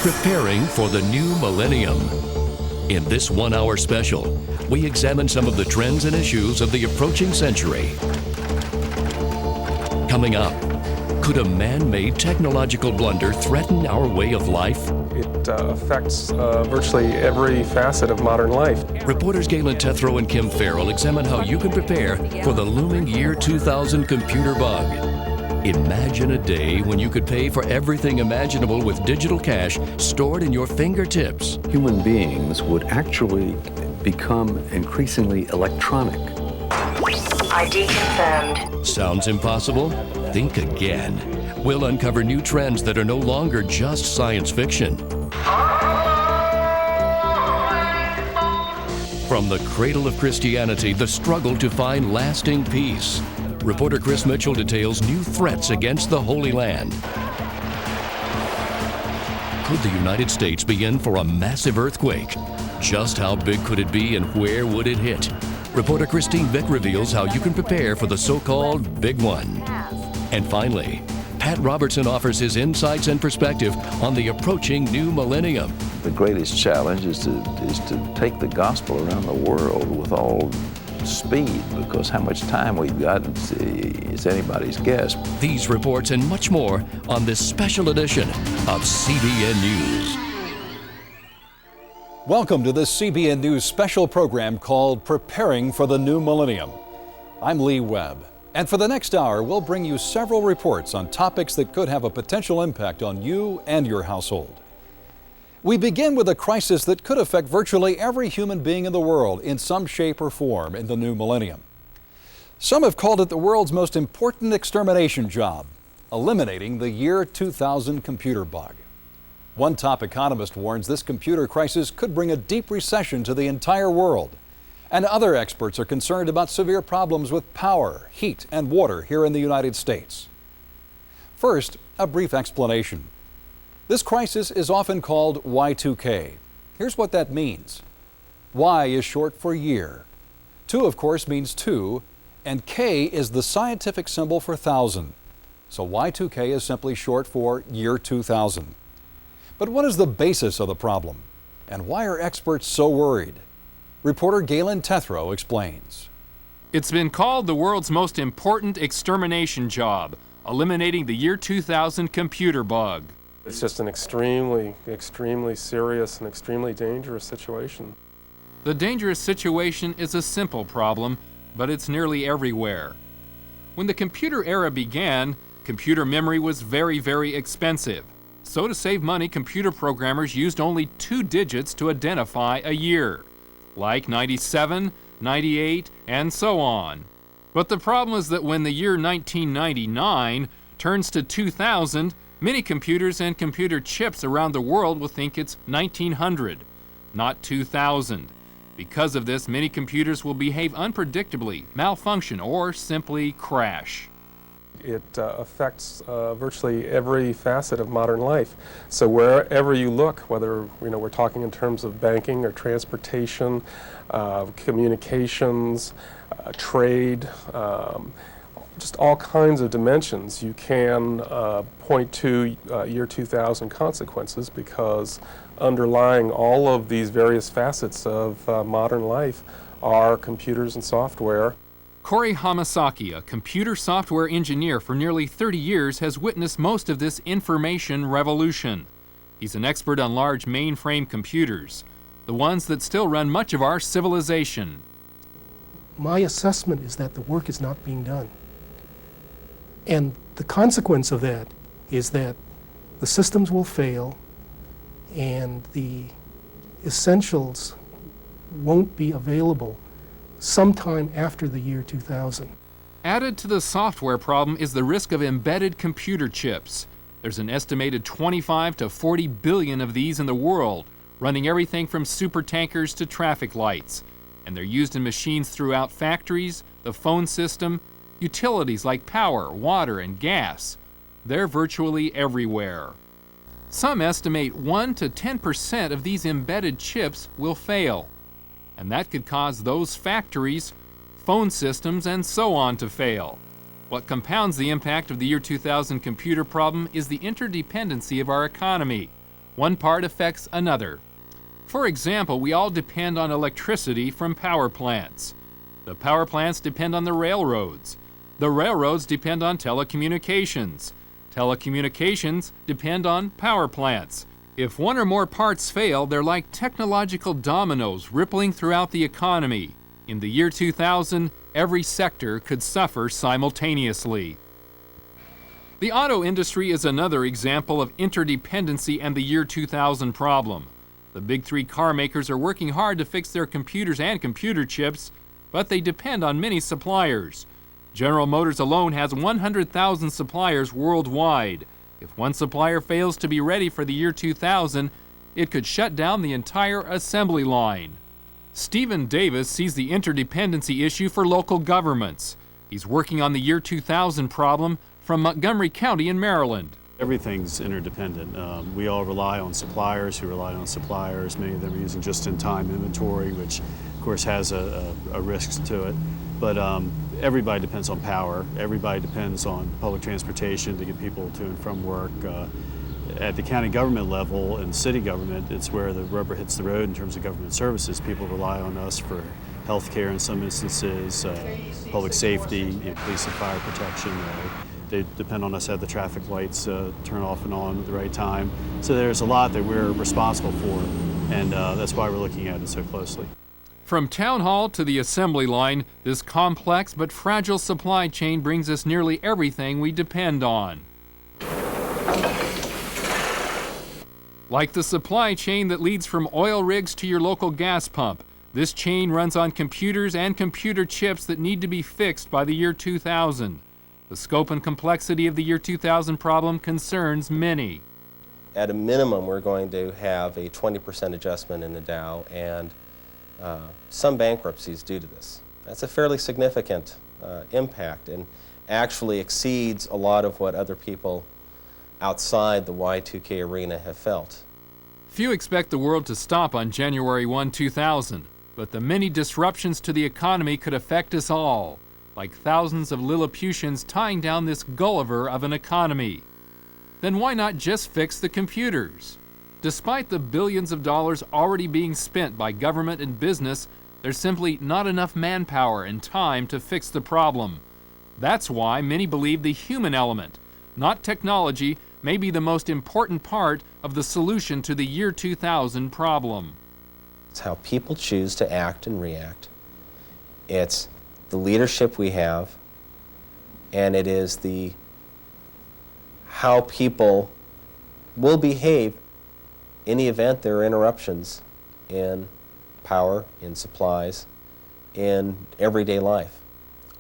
Preparing for the New Millennium. In this one-hour special, we examine some of the trends and issues of the approaching century. Coming up, could a man-made technological blunder threaten our way of life? It affects virtually every facet of modern life. Reporters Galen Tethrow and Kim Farrell examine how you can prepare for the looming year 2000 computer bug. Imagine a day when you could pay for everything imaginable with digital cash stored in your fingertips. Human beings would actually become increasingly electronic. ID confirmed. Sounds impossible? Think again. We'll uncover new trends that are no longer just science fiction. From the cradle of Christianity, the struggle to find lasting peace. Reporter Chris Mitchell details new threats against the Holy Land. Could the United States be in for a massive earthquake? Just how big could it be and where would it hit? Reporter Christine Vick reveals how you can prepare for the so-called big one. And finally, Pat Robertson offers his insights and perspective on the approaching new millennium. The greatest challenge is to take the gospel around the world with all speed, because how much time we've got is anybody's guess. These reports and much more on this special edition of CBN News. Welcome to this CBN News special program called Preparing for the New Millennium. I'm Lee Webb, and for the next hour, we'll bring you several reports on topics that could have a potential impact on you and your household. We begin with a crisis that could affect virtually every human being in the world in some shape or form in the new millennium. Some have called it the world's most important extermination job, eliminating the year 2000 computer bug. One top economist warns this computer crisis could bring a deep recession to the entire world. And other experts are concerned about severe problems with power, heat, and water here in the United States. First, a brief explanation. This crisis is often called Y2K. Here's what that means. Y is short for year. 2, of course, means 2, and K is the scientific symbol for 1,000. So Y2K is simply short for year 2000. But what is the basis of the problem? And why are experts so worried? Reporter Galen Tethrow explains. It's been called the world's most important extermination job, eliminating the year 2000 computer bug. It's just an extremely serious and extremely dangerous situation. The dangerous situation is a simple problem, but it's nearly everywhere. When the computer era began, computer memory was very expensive. So to save money, computer programmers used only 2 digits to identify a year, like 97, 98, and so on. But the problem is that when the year 1999 turns to 2000, many computers and computer chips around the world will think it's 1900, not 2000. Because of this, many computers will behave unpredictably, malfunction, or simply crash. It affects virtually every facet of modern life. So wherever you look, whether we're talking in terms of banking or transportation, communications, trade, just all kinds of dimensions, you can point to year 2000 consequences, because underlying all of these various facets of modern life are computers and software. Corey Hamasaki, a computer software engineer for nearly 30 years, has witnessed most of this information revolution. He's an expert on large mainframe computers, the ones that still run much of our civilization. My assessment is that the work is not being done. And the consequence of that is that the systems will fail and the essentials won't be available sometime after the year 2000. Added to the software problem is the risk of embedded computer chips. There's an estimated 25 to 40 billion of these in the world, running everything from supertankers to traffic lights. And they're used in machines throughout factories, the phone system, utilities like power, water, and gas. They're virtually everywhere. Some estimate 1 to 10% of these embedded chips will fail. And that could cause those factories, phone systems, and so on to fail. What compounds the impact of the year 2000 computer problem is the interdependency of our economy. one part affects another. For example, we all depend on electricity from power plants. The power plants depend on the railroads. The railroads depend on telecommunications. Telecommunications depend on power plants. If one or more parts fail, they're like technological dominoes rippling throughout the economy. In the year 2000, every sector could suffer simultaneously. The auto industry is another example of interdependency and the year 2000 problem. The big three car makers are working hard to fix their computers and computer chips, but they depend on many suppliers. General Motors alone has 100,000 suppliers worldwide. If one supplier fails to be ready for the year 2000, it could shut down the entire assembly line. Stephen Davis sees the interdependency issue for local governments. He's working on the year 2000 problem from Montgomery County in Maryland. Everything's interdependent. We all rely on suppliers who rely on suppliers. Many of them are using just-in-time inventory, which of course has a risk to it. But everybody depends on power. Everybody depends on public transportation to get people to and from work. At the county government level and city government, it's where the rubber hits the road in terms of government services. People rely on us for health care in some instances, public safety, police and fire protection. They depend on us to have the traffic lights turn off and on at the right time. So there's a lot that we're responsible for, and that's why we're looking at it so closely. From town hall to the assembly line, this complex but fragile supply chain brings us nearly everything we depend on. Like the supply chain that leads from oil rigs to your local gas pump, this chain runs on computers and computer chips that need to be fixed by the year 2000. The scope and complexity of the year 2000 problem concerns many. At a minimum, we're going to have a 20% adjustment in the Dow and some bankruptcies due to this. That's a fairly significant impact and actually exceeds a lot of what other people outside the Y2K arena have felt. Few expect the world to stop on January 1, 2000, but the many disruptions to the economy could affect us all, like thousands of Lilliputians tying down this Gulliver of an economy. Then why not just fix the computers? Despite the billions of dollars already being spent by government and business, there's simply not enough manpower and time to fix the problem. That's why many believe the human element, not technology, may be the most important part of the solution to the year 2000 problem. It's how people choose to act and react. It's the leadership we have, and it is the how people will behave in the event there are interruptions in power, in supplies, in everyday life.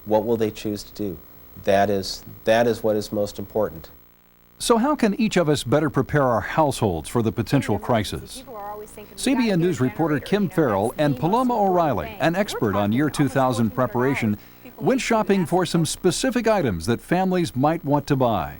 What will they choose to do? That is what is most important. So how can each of us better prepare our households for the potential crisis? CBN News reporter Kim Farrell and Paloma O'Reilly, an expert on year 2000 preparation, went shopping for some specific items that families might want to buy.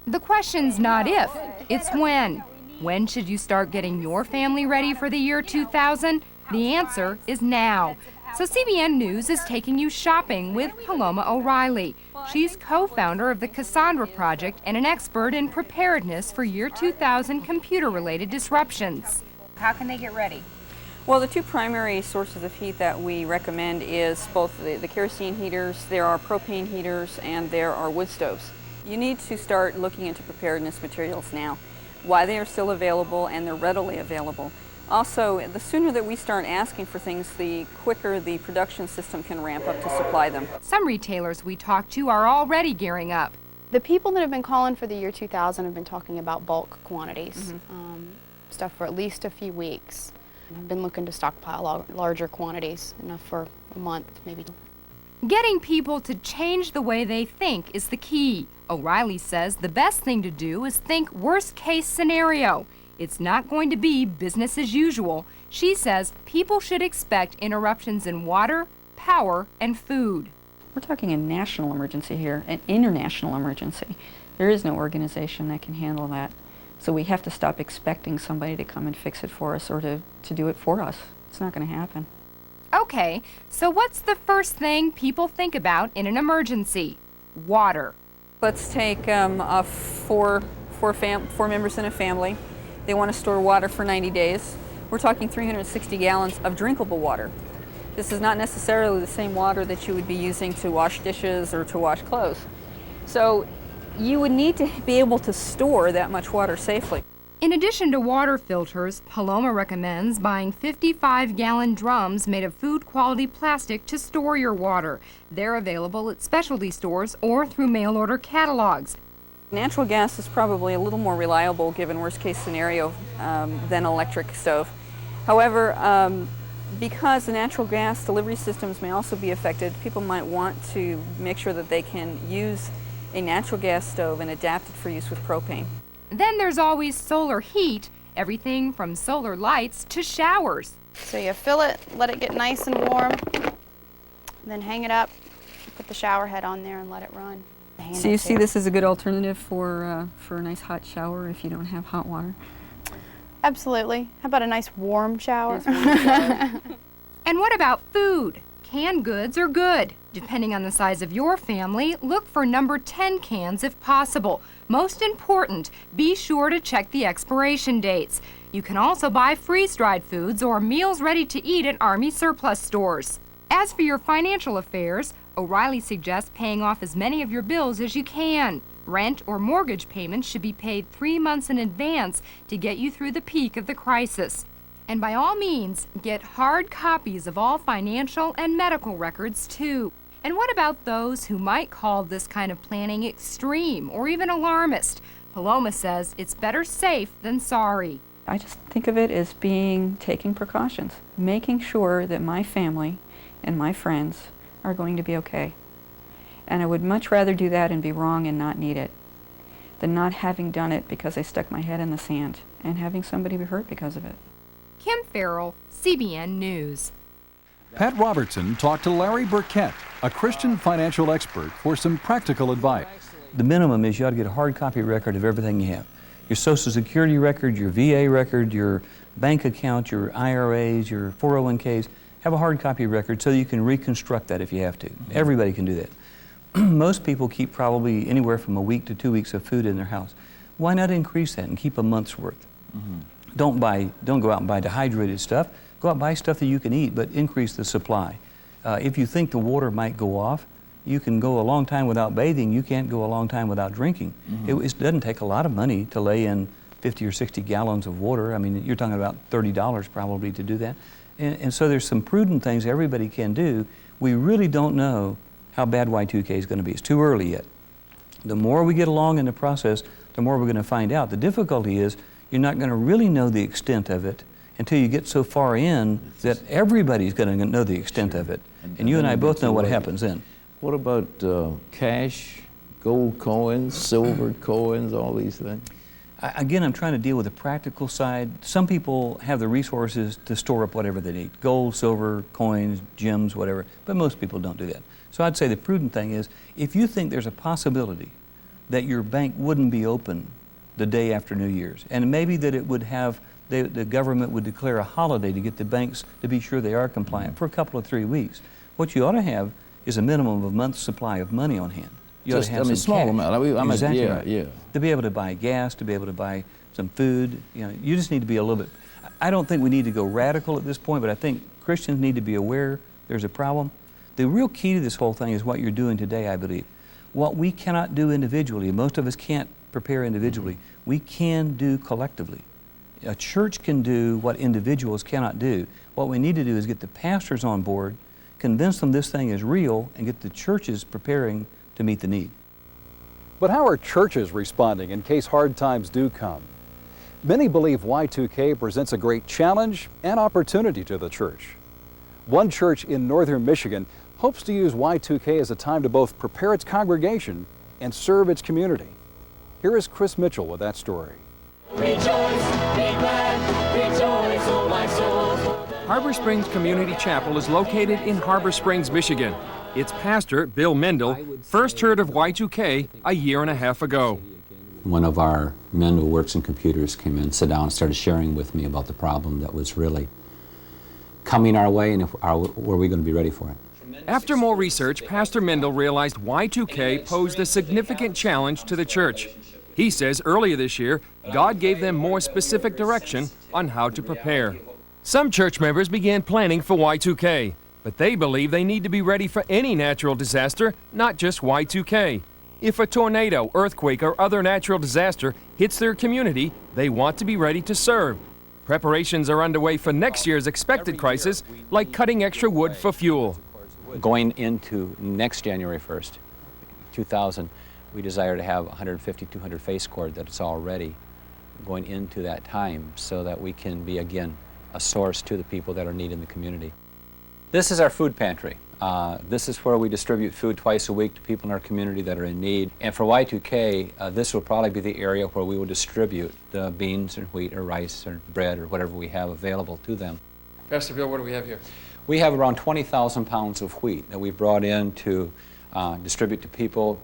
The question's not if, it's when. When should you start getting your family ready for the year 2000? The answer is now. So CBN News is taking you shopping with Paloma O'Reilly. She's co-founder of the Cassandra Project and an expert in preparedness for year 2000 computer-related disruptions. How can they get ready? Well, the two primary sources of heat that we recommend is both the kerosene heaters, there are propane heaters, and there are wood stoves. You need to start looking into preparedness materials now, why they are still available and they're readily available. Also, the sooner that we start asking for things, the quicker the production system can ramp up to supply them. Some retailers we talked to are already gearing up. The people that have been calling for the year 2000 have been talking about bulk quantities, stuff for at least a few weeks. I've been looking to stockpile larger quantities, enough for a month, maybe. Getting people to change the way they think is the key. O'Reilly says the best thing to do is think worst case scenario. It's not going to be business as usual. She says people should expect interruptions in water, power, and food. We're talking a national emergency here, an international emergency. There is no organization that can handle that. So we have to stop expecting somebody to come and fix it for us or to do it for us. It's not going to happen. Okay, so what's the first thing people think about in an emergency? Water. Let's take four members in a family. They want to store water for 90 days. We're talking 360 gallons of drinkable water. This is not necessarily the same water that you would be using to wash dishes or to wash clothes. So you would need to be able to store that much water safely. In addition to water filters, Paloma recommends buying 55-gallon drums made of food-quality plastic to store your water. They're available at specialty stores or through mail-order catalogs. Natural gas is probably a little more reliable, given worst-case scenario, than electric stove. However, because the natural gas delivery systems may also be affected, people might want to make sure that they can use a natural gas stove and adapt it for use with propane. Then there's always solar heat, everything from solar lights to showers. So you fill it, let it get nice and warm, then hang it up, put the shower head on there and let it run. So you see this is a good alternative for a nice hot shower if you don't have hot water? Absolutely. How about a nice warm shower? And what about food? Canned goods are good. Depending on the size of your family, look for number 10 cans if possible. Most important, be sure to check the expiration dates. You can also buy freeze-dried foods or meals ready to eat at Army surplus stores. As for your financial affairs, O'Reilly suggests paying off as many of your bills as you can. Rent or mortgage payments should be paid 3 months in advance to get you through the peak of the crisis. And by all means, get hard copies of all financial and medical records too. And what about those who might call this kind of planning extreme or even alarmist? Paloma says it's better safe than sorry. I just think of it as taking precautions, making sure that my family and my friends are going to be okay. And I would much rather do that and be wrong and not need it than not having done it because I stuck my head in the sand and having somebody be hurt because of it. Kim Farrell, CBN News. Pat Robertson talked to Larry Burkett, a Christian financial expert, for some practical advice. The minimum is you ought to get a hard copy record of everything you have. Your Social Security record, your VA record, your bank account, your IRAs, your 401ks. Have a hard copy record so you can reconstruct that if you have to. Everybody can do that. Most people keep probably anywhere from a week to 2 weeks of food in their house. Why not increase that and keep a month's worth? Don't go out and buy dehydrated stuff. Go out and buy stuff that you can eat, but increase the supply. If you think the water might go off, you can go a long time without bathing. You can't go a long time without drinking. It doesn't take a lot of money to lay in 50 or 60 gallons of water. I mean, you're talking about $30 probably to do that. And so there's some prudent things everybody can do. We really don't know how bad Y2K is going to be. It's too early yet. The more we get along in the process, the more we're going to find out. The difficulty is you're not going to really know the extent of it until you get so far in that everybody's going to know the extent of it. And you and I both know what happens then. What about cash, gold coins, silver coins, all these things? Again, I'm trying to deal with the practical side. Some people have the resources to store up whatever they need. Gold, silver, coins, gems, whatever. But most people don't do that. So I'd say the prudent thing is, if you think there's a possibility that your bank wouldn't be open the day after New Year's, and maybe that it would have, the government would declare a holiday to get the banks to be sure they are compliant for a couple of 3 weeks, what you ought to have is a minimum of a month's supply of money on hand. You ought to have some small cash. amount. Exactly yeah, right. yeah. To be able to buy gas, to be able to buy some food, you just need to be a little bit. I don't think we need to go radical at this point, but I think Christians need to be aware there's a problem. The real key to this whole thing is what you're doing today, I believe. What we cannot do individually, most of us can't prepare individually, we can do collectively. A church can do what individuals cannot do. What we need to do is get the pastors on board, convince them this thing is real, and get the churches preparing to meet the need. But how are churches responding in case hard times do come? Many believe Y2K presents a great challenge and opportunity to the church. One church in northern Michigan hopes to use Y2K as a time to both prepare its congregation and serve its community. Here is Chris Mitchell with that story. Rejoice, be glad, rejoice, oh my soul. Harbor Springs Community Chapel is located in Harbor Springs, Michigan. Its pastor, Bill Mendel, first heard of Y2K a year and a half ago. One of our men who works in computers came in, sat down, and started sharing with me about the problem that was really coming our way, and were we going to be ready for it. After more research, Pastor Mendel realized Y2K posed a significant challenge to the church. He says earlier this year, God gave them more specific direction on how to prepare. Some church members began planning for Y2K, but they believe they need to be ready for any natural disaster, not just Y2K. If a tornado, earthquake, or other natural disaster hits their community, they want to be ready to serve. Preparations are underway for next year's expected crisis, like cutting extra wood for fuel. Going into next January 1st, 2000, we desire to have 150, 200 face cord that's all ready going into that time so that we can be, again, a source to the people that are in need in the community. This is our food pantry. This is where we distribute food twice a week to people in our community that are in need. And for Y2K, this will probably be the area where we will distribute the beans or wheat or rice or bread or whatever we have available to them. Pastor Bill, what do we have here? We have around 20,000 pounds of wheat that we've brought in to distribute to people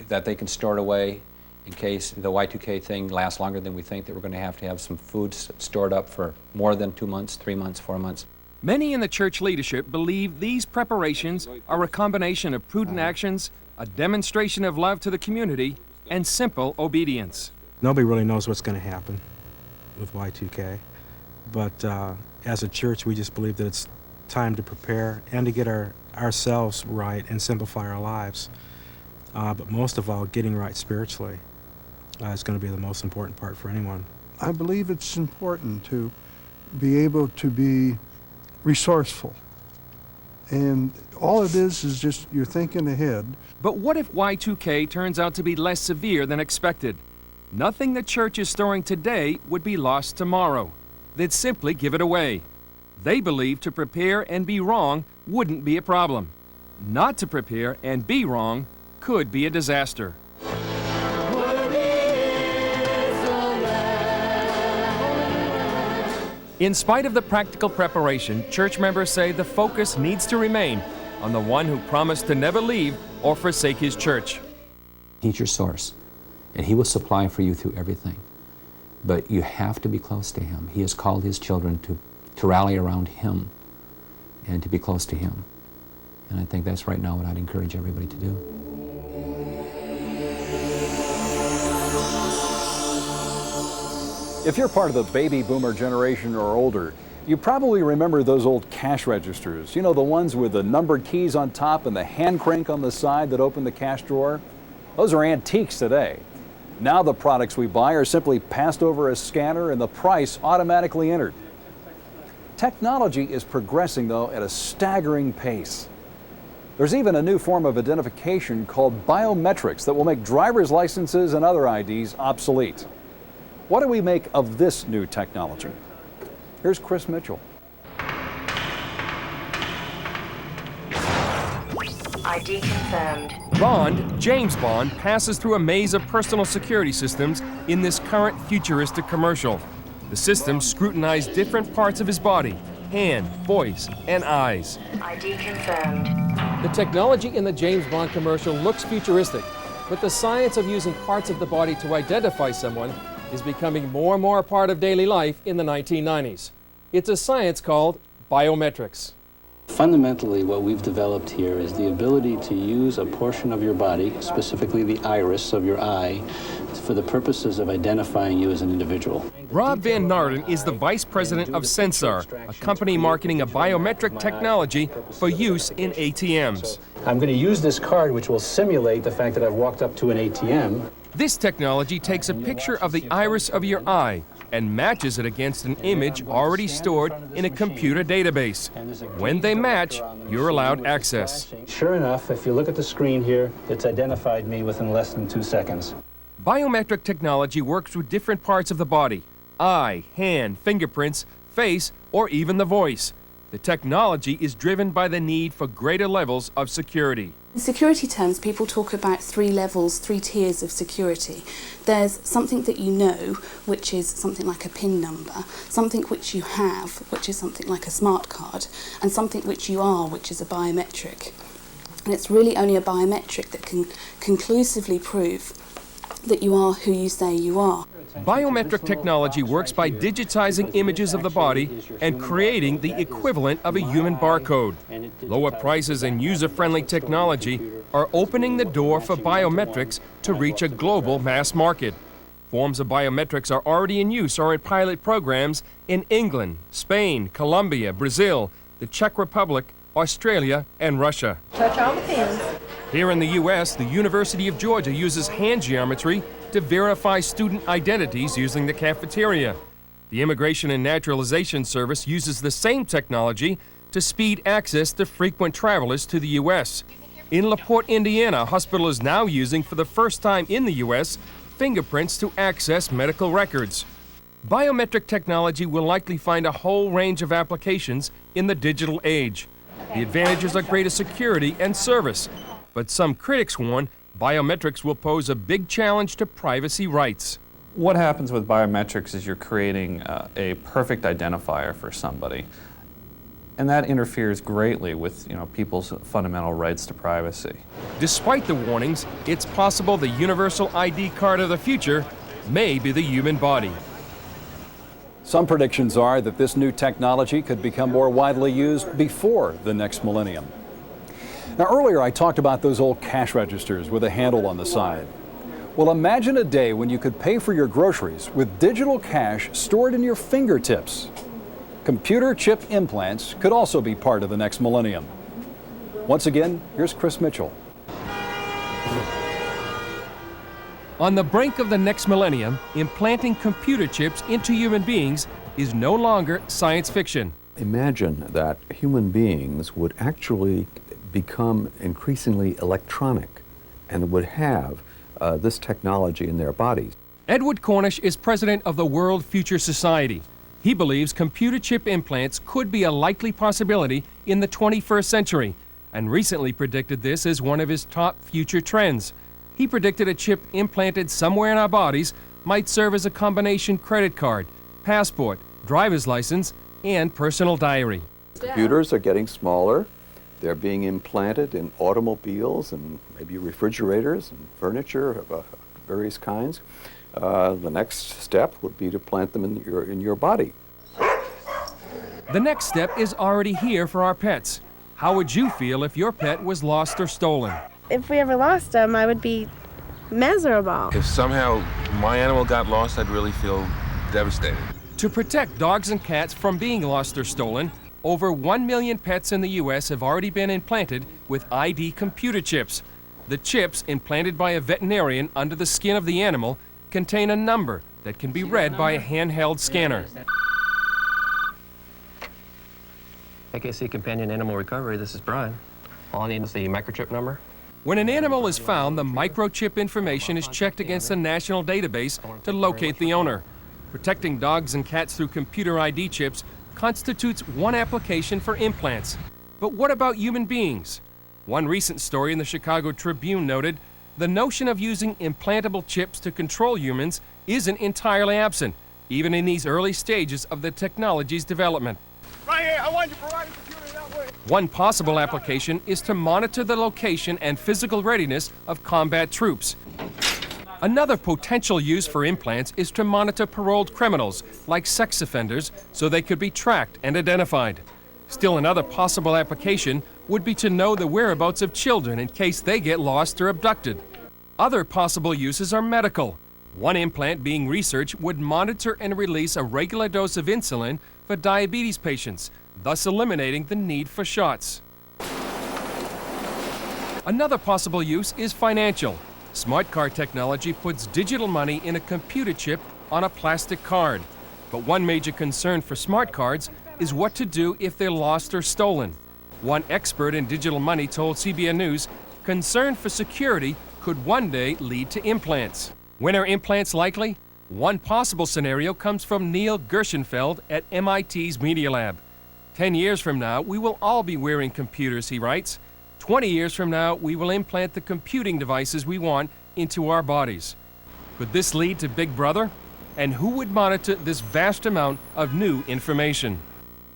that they can store it away in case the Y2K thing lasts longer than we think, that we're going to have some food stored up for more than 2 months, 3 months, 4 months. Many in the church leadership believe these preparations are a combination of prudent actions, a demonstration of love to the community, and simple obedience. Nobody really knows what's going to happen with Y2K, but as a church, we just believe that it's time to prepare and to get ourselves right and simplify our lives. But most of all, getting right spiritually is going to be the most important part for anyone. I believe it's important to be able to be resourceful. And all it is just you're thinking ahead. But what if Y2K turns out to be less severe than expected? Nothing the church is storing today would be lost tomorrow. They'd simply give it away. They believe to prepare and be wrong wouldn't be a problem. Not to prepare and be wrong could be a disaster. In spite of the practical preparation, church members say the focus needs to remain on the one who promised to never leave or forsake his church. He's your source, and he will supply for you through everything. But you have to be close to him. He has called his children to rally around him and to be close to him. And I think that's right now what I'd encourage everybody to do. If you're part of the baby boomer generation or older, you probably remember those old cash registers. You know, the ones with the numbered keys on top and the hand crank on the side that open the cash drawer? Those are antiques today. Now the products we buy are simply passed over a scanner and the price automatically entered. Technology is progressing, though, at a staggering pace. There's even a new form of identification called biometrics that will make driver's licenses and other IDs obsolete. What do we make of this new technology? Here's Chris Mitchell. ID confirmed. Bond, James Bond, passes through a maze of personal security systems in this current futuristic commercial. The systems scrutinize different parts of his body, hand, voice, and eyes. ID confirmed. The technology in the James Bond commercial looks futuristic, but the science of using parts of the body to identify someone is becoming more and more a part of daily life in the 1990s. It's a science called biometrics. Fundamentally, what we've developed here is the ability to use a portion of your body, specifically the iris of your eye, for the purposes of identifying you as an individual. Rob Van Naarden is the vice president of Sensar, a company marketing a biometric technology for use in ATMs. I'm going to use this card, which will simulate the fact that I've walked up to an ATM. This technology takes a picture of the iris of your eye and matches it against an image already stored in a computer database. When they match, you're allowed access. Sure enough, if you look at the screen here, it's identified me within less than 2 seconds. Biometric technology works with different parts of the body: eye, hand, fingerprints, face, or even the voice. The technology is driven by the need for greater levels of security. In security terms, people talk about 3 levels, 3 tiers of security. There's something that you know, which is something like a PIN number, something which you have, which is something like a smart card, and something which you are, which is a biometric. And it's really only a biometric that can conclusively prove that you are who you say you are. Biometric technology works by digitizing images of the body and creating the equivalent of a human barcode. Lower prices and user-friendly technology are opening the door for biometrics to reach a global mass market. Forms of biometrics are already in use or in pilot programs in England, Spain, Colombia, Brazil, the Czech Republic, Australia, and Russia. Touch all the pins. Here in the U.S., the University of Georgia uses hand geometry to verify student identities using the cafeteria. The Immigration and Naturalization Service uses the same technology to speed access to frequent travelers to the U.S. In LaPorte, Indiana, a hospital is now using for the first time in the U.S. fingerprints to access medical records. Biometric technology will likely find a whole range of applications in the digital age. The advantages are greater security and service, but some critics warn biometrics will pose a big challenge to privacy rights. What happens with biometrics is you're creating a perfect identifier for somebody, and that interferes greatly with people's fundamental rights to privacy. Despite the warnings, it's possible the universal ID card of the future may be the human body. Some predictions are that this new technology could become more widely used before the next millennium. Now, earlier I talked about those old cash registers with a handle on the side. Well, imagine a day when you could pay for your groceries with digital cash stored in your fingertips. Computer chip implants could also be part of the next millennium. Once again, here's Chris Mitchell. On the brink of the next millennium, implanting computer chips into human beings is no longer science fiction. Imagine that human beings would actually become increasingly electronic and would have this technology in their bodies. Edward Cornish is president of the World Future Society. He believes computer chip implants could be a likely possibility in the 21st century, and recently predicted this as one of his top future trends. He predicted a chip implanted somewhere in our bodies might serve as a combination credit card, passport, driver's license, and personal diary. Computers are getting smaller. They're being implanted in automobiles and maybe refrigerators and furniture of various kinds. The next step would be to plant them in your body. The next step is already here for our pets. How would you feel if your pet was lost or stolen? If we ever lost them, I would be miserable. If somehow my animal got lost, I'd really feel devastated. To protect dogs and cats from being lost or stolen, over 1 million pets in the U.S. have already been implanted with ID computer chips. The chips, implanted by a veterinarian under the skin of the animal, contain a number that can be read by a handheld scanner. AKC Companion Animal Recovery, this is Brian. All I need is the microchip number. When an animal is found, the microchip information is checked against a national database to locate the owner. Protecting dogs and cats through computer ID chips constitutes one application for implants. But what about human beings? One recent story in the Chicago Tribune noted the notion of using implantable chips to control humans isn't entirely absent, even in these early stages of the technology's development. Right here, I want you to provide a computer that way. One possible application is to monitor the location and physical readiness of combat troops. Another potential use for implants is to monitor paroled criminals, like sex offenders, so they could be tracked and identified. Still, another possible application would be to know the whereabouts of children in case they get lost or abducted. Other possible uses are medical. One implant being researched would monitor and release a regular dose of insulin for diabetes patients, thus eliminating the need for shots. Another possible use is financial. Smart card technology puts digital money in a computer chip on a plastic card. But one major concern for smart cards is what to do if they're lost or stolen. One expert in digital money told CBN News concern for security could one day lead to implants. When are implants likely? One possible scenario comes from Neil Gershenfeld at MIT's Media Lab. 10 years from now, we will all be wearing computers, he writes. 20 years from now, we will implant the computing devices we want into our bodies. Could this lead to Big Brother? And who would monitor this vast amount of new information?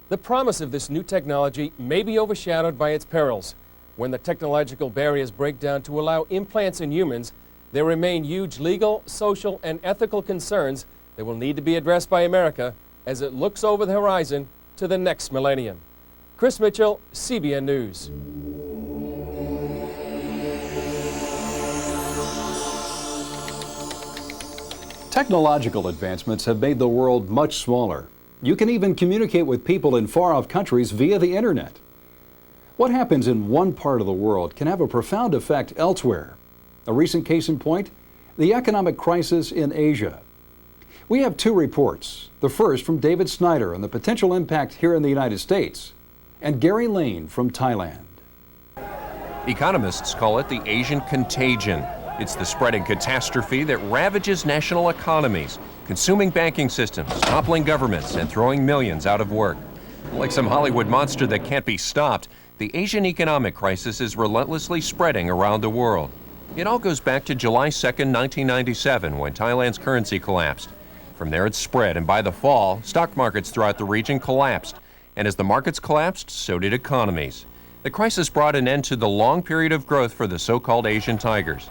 The promise of this new technology may be overshadowed by its perils. When the technological barriers break down to allow implants in humans, there remain huge legal, social, and ethical concerns that will need to be addressed by America as it looks over the horizon to the next millennium. Chris Mitchell, CBN News. Technological advancements have made the world much smaller. You can even communicate with people in far-off countries via the internet. What happens in one part of the world can have a profound effect elsewhere. A recent case in point, the economic crisis in Asia. We have two reports. The first from David Snyder on the potential impact here in the United States, and Gary Lane from Thailand. Economists call it the Asian contagion. It's the spreading catastrophe that ravages national economies, consuming banking systems, toppling governments, and throwing millions out of work. Like some Hollywood monster that can't be stopped, the Asian economic crisis is relentlessly spreading around the world. It all goes back to July 2nd, 1997, when Thailand's currency collapsed. From there it spread, and by the fall, stock markets throughout the region collapsed. And as the markets collapsed, so did economies. The crisis brought an end to the long period of growth for the so-called Asian tigers.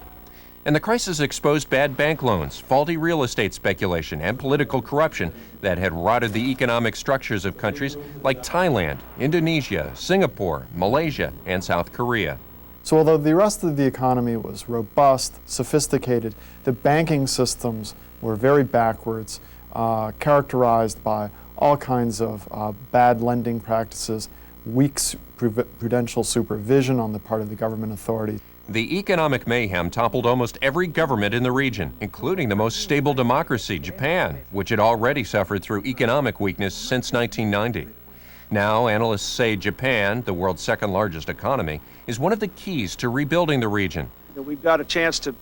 And the crisis exposed bad bank loans, faulty real estate speculation, and political corruption that had rotted the economic structures of countries like Thailand, Indonesia, Singapore, Malaysia, and South Korea. So although the rest of the economy was robust, sophisticated, the banking systems were very backwards, characterized by all kinds of bad lending practices, weak prudential supervision on the part of the government authorities. The economic mayhem toppled almost every government in the region, including the most stable democracy, Japan, which had already suffered through economic weakness since 1990. Now, analysts say Japan, the world's second largest economy, is one of the keys to rebuilding the region. We've got a chance to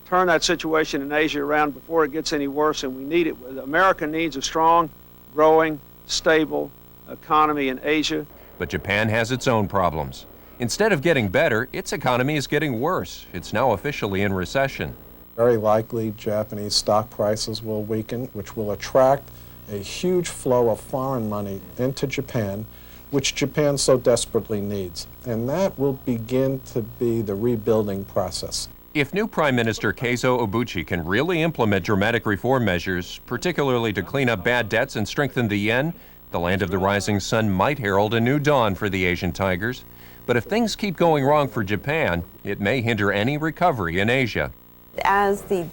turn that situation in Asia around before it gets any worse, and we need it. America needs a strong, growing, stable economy in Asia. But Japan has its own problems. Instead of getting better, its economy is getting worse. It's now officially in recession. Very likely Japanese stock prices will weaken, which will attract a huge flow of foreign money into Japan, which Japan so desperately needs. And that will begin to be the rebuilding process. If new Prime Minister Keizo Obuchi can really implement dramatic reform measures, particularly to clean up bad debts and strengthen the yen, the land of the rising sun might herald a new dawn for the Asian tigers. But if things keep going wrong for Japan, it may hinder any recovery in Asia. As the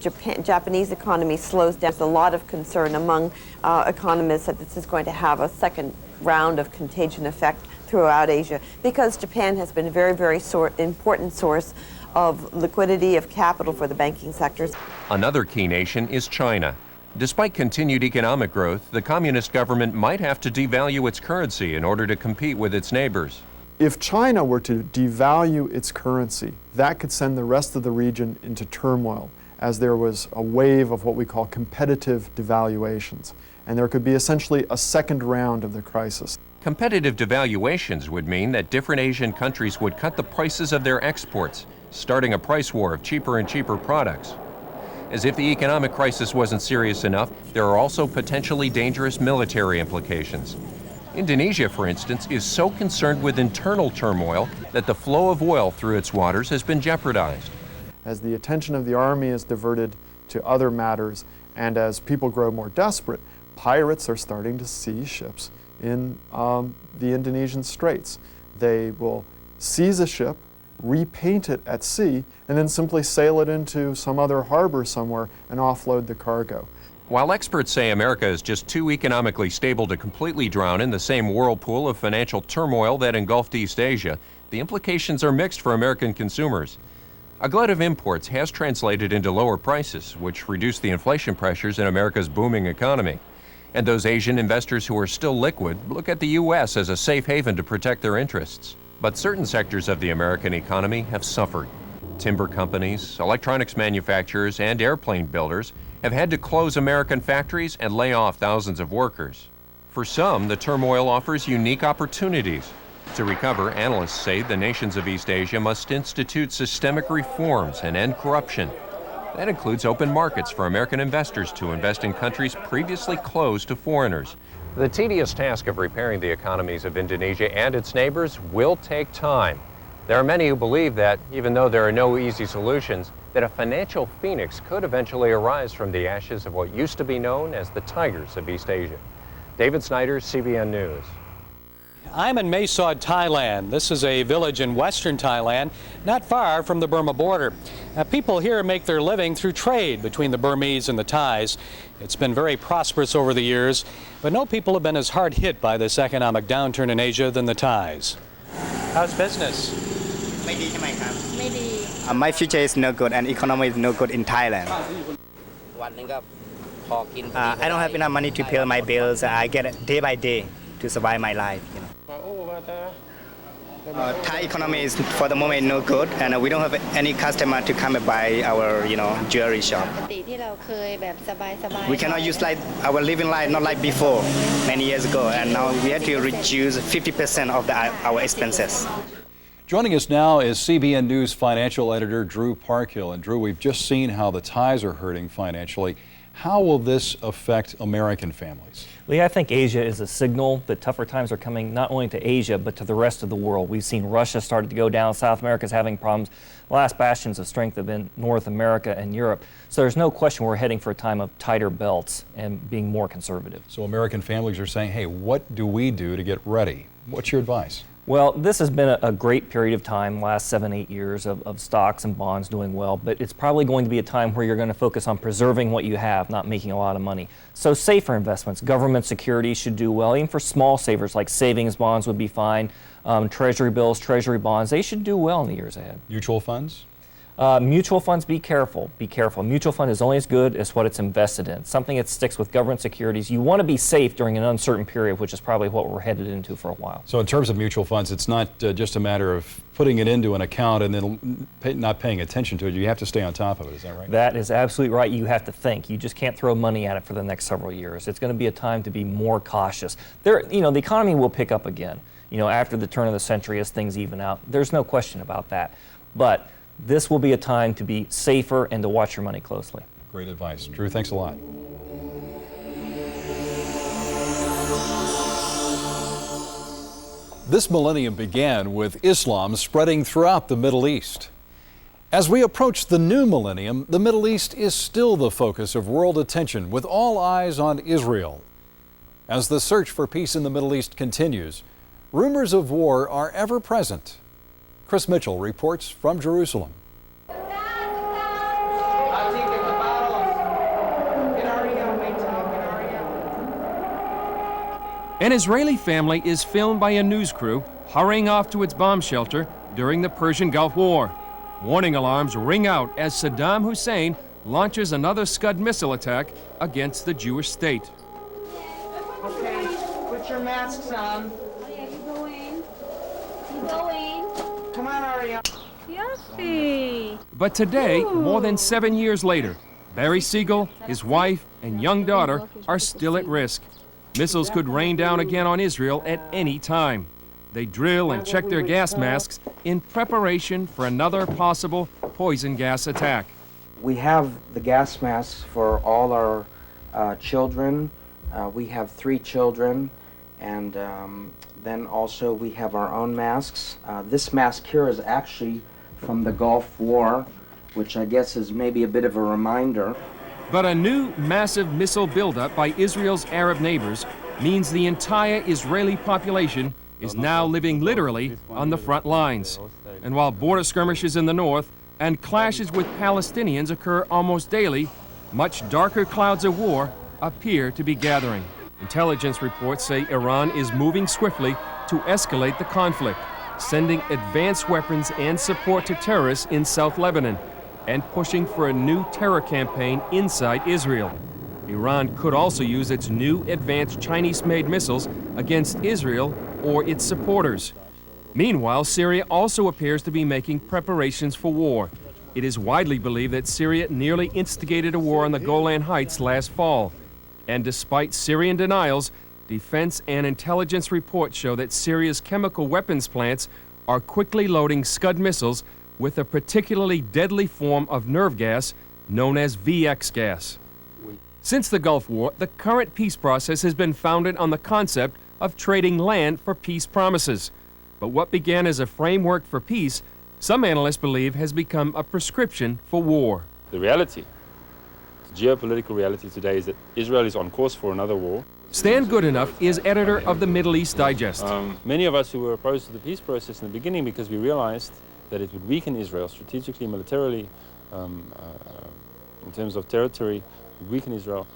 Japanese economy slows down, there's a lot of concern among economists that this is going to have a second round of contagion effect throughout Asia, because Japan has been a very, very important source of liquidity, of capital for the banking sectors. Another key nation is China. Despite continued economic growth, the communist government might have to devalue its currency in order to compete with its neighbors. If China were to devalue its currency, that could send the rest of the region into turmoil, as there was a wave of what we call competitive devaluations. And there could be essentially a second round of the crisis. Competitive devaluations would mean that different Asian countries would cut the prices of their exports, starting a price war of cheaper and cheaper products. As if the economic crisis wasn't serious enough, there are also potentially dangerous military implications. Indonesia, for instance, is so concerned with internal turmoil that the flow of oil through its waters has been jeopardized. As the attention of the army is diverted to other matters, and as people grow more desperate, pirates are starting to seize ships in the Indonesian straits. They will seize a ship, repaint it at sea, and then simply sail it into some other harbor somewhere and offload the cargo. While experts say America is just too economically stable to completely drown in the same whirlpool of financial turmoil that engulfed East Asia, the implications are mixed for American consumers. A glut of imports has translated into lower prices, which reduce the inflation pressures in America's booming economy. And those Asian investors who are still liquid look at the U.S. as a safe haven to protect their interests. But certain sectors of the American economy have suffered. Timber companies, electronics manufacturers, and airplane builders have had to close American factories and lay off thousands of workers. For some, the turmoil offers unique opportunities. To recover, analysts say the nations of East Asia must institute systemic reforms and end corruption. That includes open markets for American investors to invest in countries previously closed to foreigners. The tedious task of repairing the economies of Indonesia and its neighbors will take time. There are many who believe that, even though there are no easy solutions, that a financial phoenix could eventually arise from the ashes of what used to be known as the Tigers of East Asia. David Snyder, CBN News. I'm in Mae Sot, Thailand. This is a village in western Thailand, not far from the Burma border. People here make their living through trade between the Burmese and the Thais. It's been very prosperous over the years, but no people have been as hard hit by this economic downturn in Asia than the Thais. How's business? My future is no good and economy is no good in Thailand. I don't have enough money to pay my bills. I get it day by day to survive my life. Thai economy is for the moment no good, and we don't have any customer to come and buy our jewelry shop. We cannot use like our living life not like before many years ago, and now we have to reduce 50% of our expenses. Joining us now is CBN News financial editor Drew Parkhill. And Drew, we've just seen how the Thais are hurting financially. How will this affect American families? Lee, I think Asia is a signal that tougher times are coming not only to Asia, but to the rest of the world. We've seen Russia started to go down. South America's having problems. The last bastions of strength have been North America and Europe. So there's no question we're heading for a time of tighter belts and being more conservative. So American families are saying, hey, what do we do to get ready? What's your advice? Well, this has been a great period of time, last 7-8 years of stocks and bonds doing well, but it's probably going to be a time where you're going to focus on preserving what you have, not making a lot of money. So safer investments, government securities should do well. Even for small savers like savings bonds would be fine. Treasury bills, treasury bonds, they should do well in the years ahead. Mutual funds? Mutual funds, be careful, be careful. A mutual fund is only as good as what it's invested in. Something that sticks with government securities. You want to be safe during an uncertain period, which is probably what we're headed into for a while. So in terms of mutual funds, it's not just a matter of putting it into an account and then not paying attention to it. You have to stay on top of it, is that right? That is absolutely right. You have to think. You just can't throw money at it for the next several years. It's going to be a time to be more cautious. The economy will pick up again, after the turn of the century as things even out. There's no question about that. But this will be a time to be safer and to watch your money closely. Great advice. Drew, thanks a lot. This millennium began with Islam spreading throughout the Middle East. As we approach the new millennium, the Middle East is still the focus of world attention, with all eyes on Israel. As the search for peace in the Middle East continues, rumors of war are ever present. Chris Mitchell reports from Jerusalem. An Israeli family is filmed by a news crew hurrying off to its bomb shelter during the Persian Gulf War. Warning alarms ring out as Saddam Hussein launches another Scud missile attack against the Jewish state. Okay, put your masks on. Come on, Aria. But today, more than 7 years later, Barry Siegel, his wife, and young daughter are still at risk. Missiles could rain down again on Israel at any time. They drill and check their gas masks in preparation for another possible poison gas attack. We have the gas masks for all our children. We have 3 children, and then also we have our own masks. This mask here is actually from the Gulf War, which I guess is maybe a bit of a reminder. But a new massive missile buildup by Israel's Arab neighbors means the entire Israeli population is now living literally on the front lines. And while border skirmishes in the north and clashes with Palestinians occur almost daily, much darker clouds of war appear to be gathering. Intelligence reports say Iran is moving swiftly to escalate the conflict, sending advanced weapons and support to terrorists in South Lebanon, and pushing for a new terror campaign inside Israel. Iran could also use its new advanced Chinese-made missiles against Israel or its supporters. Meanwhile, Syria also appears to be making preparations for war. It is widely believed that Syria nearly instigated a war on the Golan Heights last fall. And despite Syrian denials, defense and intelligence reports show that Syria's chemical weapons plants are quickly loading Scud missiles with a particularly deadly form of nerve gas known as VX gas. Since the Gulf War, the current peace process has been founded on the concept of trading land for peace promises. But what began as a framework for peace, some analysts believe has become a prescription for war. The reality, the geopolitical reality today is that Israel is on course for another war. Stan Goodenough is editor of the Middle East Digest. Many of us who were opposed to the peace process in the beginning because we realized that it would weaken Israel strategically, militarily, in terms of territory, would weaken Israel,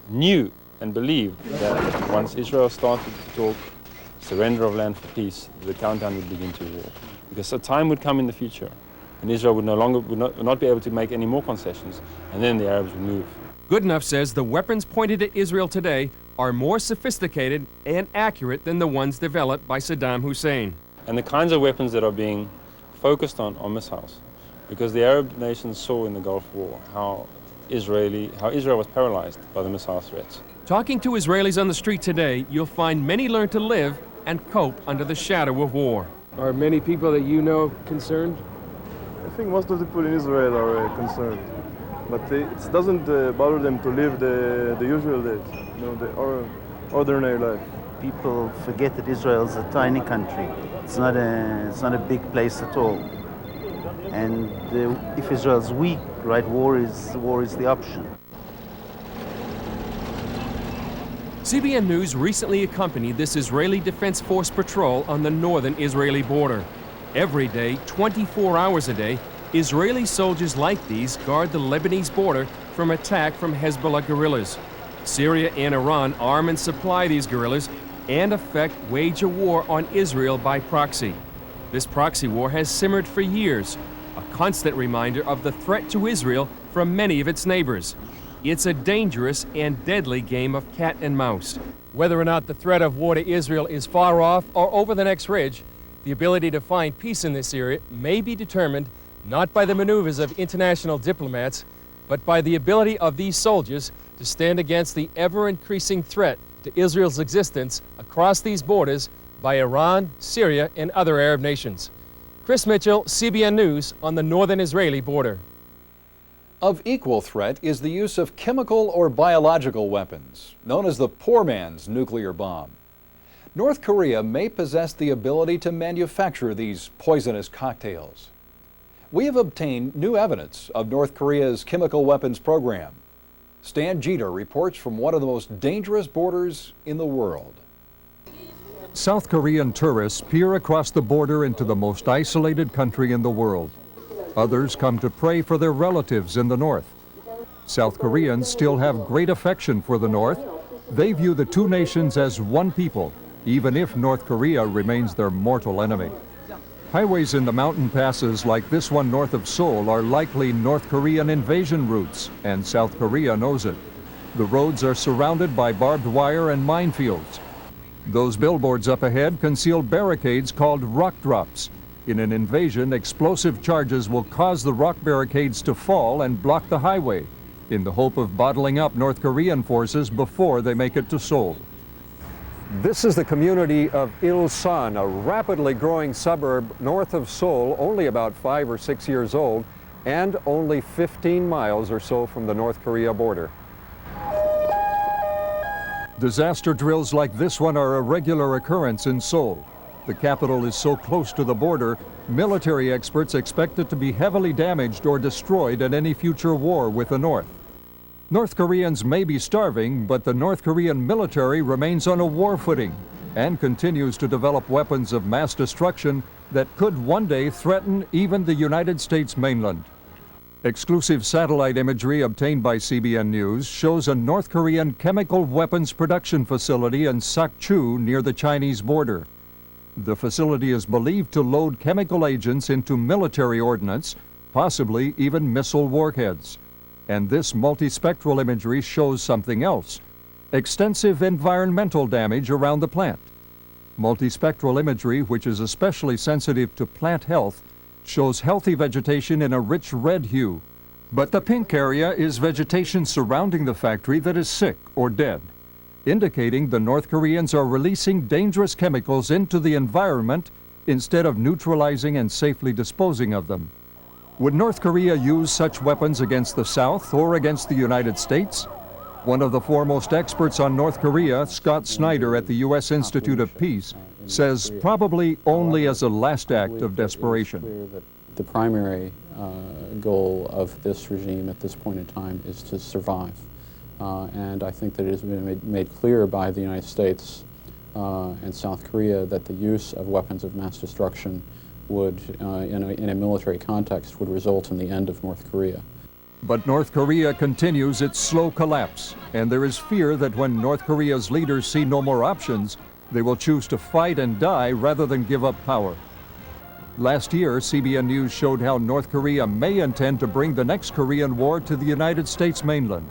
knew and believed that once Israel started to talk surrender of land for peace, the countdown would begin to war. Because a time would come in the future and Israel would not be able to make any more concessions, and then the Arabs would move. Goodenough says the weapons pointed at Israel today are more sophisticated and accurate than the ones developed by Saddam Hussein. And the kinds of weapons that are being focused on are missiles, because the Arab nations saw in the Gulf War how Israel was paralyzed by the missile threats. Talking to Israelis on the street today, you'll find many learn to live and cope under the shadow of war. Are many people that you know concerned? I think most of the people in Israel are concerned, but it doesn't bother them to live the usual days, the ordinary life. People forget that Israel is a tiny country. It's not a big place at all. And if Israel's weak, right, war is the option. CBN News recently accompanied this Israeli Defense Force patrol on the northern Israeli border. Every day, 24 hours a day, Israeli soldiers like these guard the Lebanese border from attack from Hezbollah guerrillas. Syria and Iran arm and supply these guerrillas and wage a war on Israel by proxy. This proxy war has simmered for years, a constant reminder of the threat to Israel from many of its neighbors. It's a dangerous and deadly game of cat and mouse. Whether or not the threat of war to Israel is far off or over the next ridge, the ability to find peace in this area may be determined not by the maneuvers of international diplomats, but by the ability of these soldiers to stand against the ever-increasing threat to Israel's existence across these borders by Iran, Syria, and other Arab nations. Chris Mitchell, CBN News on the northern Israeli border. Of equal threat is the use of chemical or biological weapons, known as the poor man's nuclear bomb. North Korea may possess the ability to manufacture these poisonous cocktails. We have obtained new evidence of North Korea's chemical weapons program. Stan Jeter reports from one of the most dangerous borders in the world. South Korean tourists peer across the border into the most isolated country in the world. Others come to pray for their relatives in the north. South Koreans still have great affection for the north. They view the two nations as one people, even if North Korea remains their mortal enemy. Highways in the mountain passes like this one north of Seoul are likely North Korean invasion routes, and South Korea knows it. The roads are surrounded by barbed wire and minefields. Those billboards up ahead conceal barricades called rock drops. In an invasion, explosive charges will cause the rock barricades to fall and block the highway, in the hope of bottling up North Korean forces before they make it to Seoul. This is the community of Ilsan, a rapidly growing suburb north of Seoul, only about 5 or 6 years old, and only 15 miles or so from the North Korea border. Disaster drills like this one are a regular occurrence in Seoul. The capital is so close to the border, military experts expect it to be heavily damaged or destroyed in any future war with the North. North Koreans may be starving, but the North Korean military remains on a war footing and continues to develop weapons of mass destruction that could one day threaten even the United States mainland. Exclusive satellite imagery obtained by CBN News shows a North Korean chemical weapons production facility in Sakchu near the Chinese border. The facility is believed to load chemical agents into military ordnance, possibly even missile warheads. And this multispectral imagery shows something else: extensive environmental damage around the plant. Multispectral imagery, which is especially sensitive to plant health, shows healthy vegetation in a rich red hue. But the pink area is vegetation surrounding the factory that is sick or dead, indicating the North Koreans are releasing dangerous chemicals into the environment instead of neutralizing and safely disposing of them. Would North Korea use such weapons against the South or against the United States? One of the foremost experts on North Korea, Scott Snyder at the U.S. Institute of Peace, says probably only as a last act of desperation. The primary goal of this regime at this point in time is to survive. and I think that it has been made clear by the United States and South Korea that the use of weapons of mass destruction would, in a military context, would result in the end of North Korea. But North Korea continues its slow collapse, and there is fear that when North Korea's leaders see no more options, they will choose to fight and die rather than give up power. Last year, CBN News showed how North Korea may intend to bring the next Korean War to the United States mainland.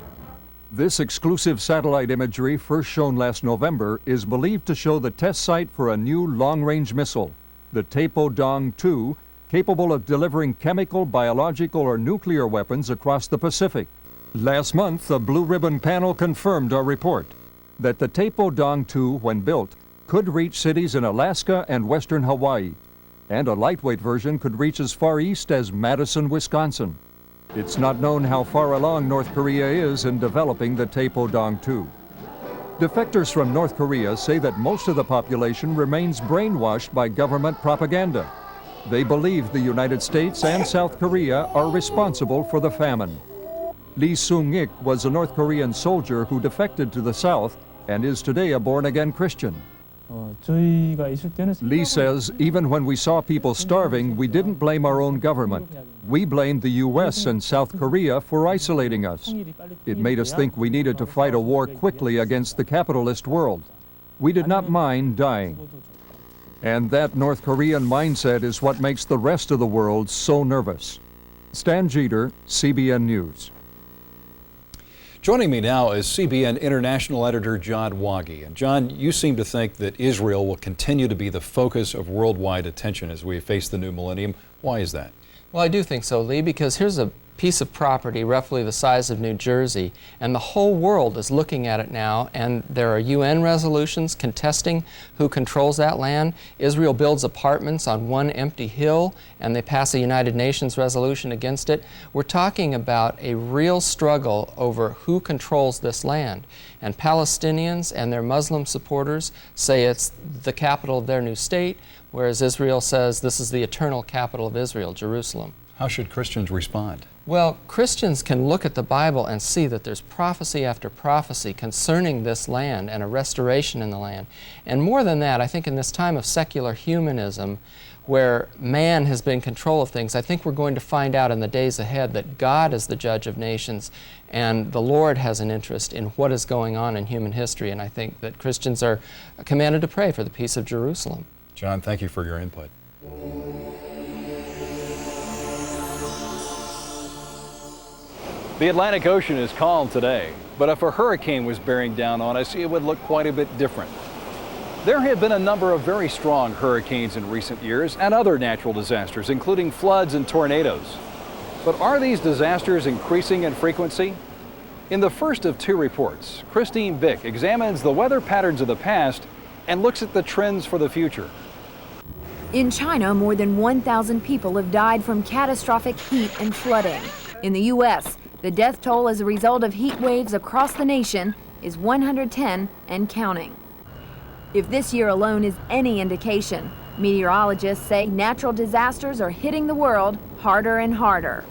This exclusive satellite imagery, first shown last November, is believed to show the test site for a new long-range missile, the Taepodong-2, capable of delivering chemical, biological, or nuclear weapons across the Pacific. Last month, a Blue Ribbon panel confirmed our report that the Taepodong-2, when built, could reach cities in Alaska and western Hawaii, and a lightweight version could reach as far east as Madison, Wisconsin. It's not known how far along North Korea is in developing the Taepodong-2. Defectors from North Korea say that most of the population remains brainwashed by government propaganda. They believe the United States and South Korea are responsible for the famine. Lee Sung-ik was a North Korean soldier who defected to the South and is today a born-again Christian. Lee says, even when we saw people starving, we didn't blame our own government. We blamed the U.S. and South Korea for isolating us. It made us think we needed to fight a war quickly against the capitalist world. We did not mind dying. And that North Korean mindset is what makes the rest of the world so nervous. Stan Jeter, CBN News. Joining me now is CBN International Editor John Waggy. And John, you seem to think that Israel will continue to be the focus of worldwide attention as we face the new millennium. Why is that? Well, I do think so, Lee, because here's a piece of property roughly the size of New Jersey, and the whole world is looking at it now, and there are UN resolutions contesting who controls that land. Israel builds apartments on one empty hill, and they pass a United Nations resolution against it. We're talking about a real struggle over who controls this land, and Palestinians and their Muslim supporters say it's the capital of their new state, whereas Israel says this is the eternal capital of Israel, Jerusalem. How should Christians respond? Well, Christians can look at the Bible and see that there's prophecy after prophecy concerning this land and a restoration in the land. And more than that, I think in this time of secular humanism, where man has been in control of things, I think we're going to find out in the days ahead that God is the judge of nations and the Lord has an interest in what is going on in human history. And I think that Christians are commanded to pray for the peace of Jerusalem. John, thank you for your input. The Atlantic Ocean is calm today, but if a hurricane was bearing down on us, it would look quite a bit different. There have been a number of very strong hurricanes in recent years and other natural disasters, including floods and tornadoes. But are these disasters increasing in frequency? In the first of two reports, Christine Bick examines the weather patterns of the past and looks at the trends for the future. In China, more than 1,000 people have died from catastrophic heat and flooding. In the U.S., the death toll as a result of heat waves across the nation is 110 and counting. If this year alone is any indication, meteorologists say natural disasters are hitting the world harder and harder.